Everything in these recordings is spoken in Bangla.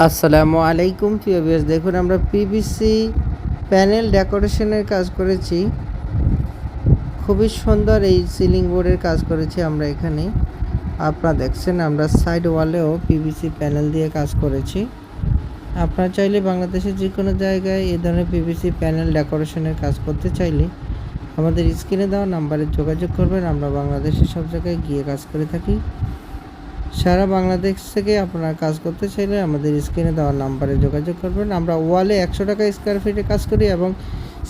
আসসালামু আলাইকুম প্রিয় ভিউয়ার্স, দেখুন আমরা পিভিসি প্যানেল ডেকোরেশনের কাজ করেছি। খুবই সুন্দর এই সিলিং বোর্ডের কাজ করেছি আমরা এখানে। আপনারা দেখছেন আমরা সাইড ওয়ালেও পিভিসি প্যানেল দিয়ে কাজ করেছি। আপনারা চাইলে বাংলাদেশের যে কোনো জায়গায় এই ধরনের পিভিসি প্যানেল ডেকোরেশনের কাজ করতে চাইলে আমাদের স্ক্রিনে দেওয়া নাম্বারে যোগাযোগ করবেন। আমরা বাংলাদেশের সব জায়গায় গিয়ে কাজ করে থাকি। সারা বাংলাদেশ থেকে আপনারা কাজ করতে চাইলে আমাদের স্ক্রিনে দেওয়া নাম্বারে যোগাযোগ করবেন। আমরা ওয়ালে 100 টাকা স্কোয়ার ফিটে কাজ করি এবং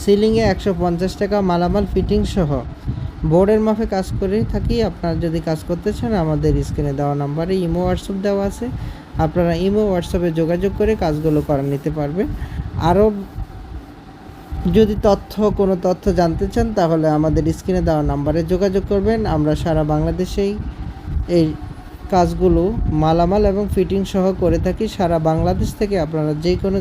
সিলিংয়ে 150 টাকা মালামাল ফিটিং সহ বোর্ডের মাপে কাজ করে থাকি। আপনারা যদি কাজ করতে চান আমাদের স্ক্রিনে দেওয়া নাম্বারে ইমো হোয়াটসঅ্যাপ দেওয়া আছে, আপনারা ইমো হোয়াটসঅ্যাপে যোগাযোগ করে কাজগুলো করে নিতে পারবেন। আরও যদি কোনো তথ্য জানতে চান তাহলে আমাদের স্ক্রিনে দেওয়া নাম্বারে যোগাযোগ করবেন। আমরা সারা বাংলাদেশেই এই কাজগুলো মালামাল এবং ফিটিং সহ করে থাকি। সারা বাংলাদেশ থেকে আপনারা যে কোনো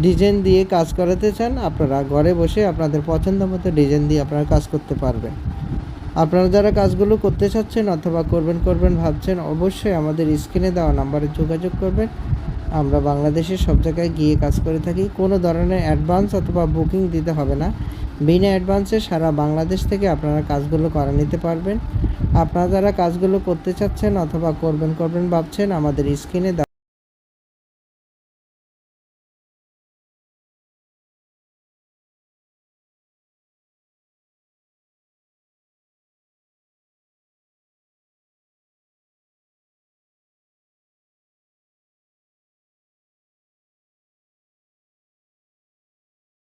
ডিজাইন দিয়ে কাজ করাতে চান আপনারা ঘরে বসে আপনাদের পছন্দ মতো ডিজাইন দিয়ে আপনারা কাজ করতে পারবেন। আপনারা যারা কাজগুলো করতে চাচ্ছেন অথবা করবেন ভাবছেন অবশ্যই আমাদের স্ক্রিনে দেওয়া নাম্বারে যোগাযোগ করবেন। আমরা বাংলাদেশের সব জায়গায় গিয়ে কাজ করে থাকি। কোনো ধরনের অ্যাডভান্স অথবা বুকিং দিতে হবে না। বিনা অ্যাডভান্সে সারা বাংলাদেশ থেকে আপনারা কাজগুলো করে নিতে পারবেন। আপনারা যারা কাজগুলো করতে চাচ্ছেন অথবা করবেন ভাবছেন আমাদের স্ক্রিনে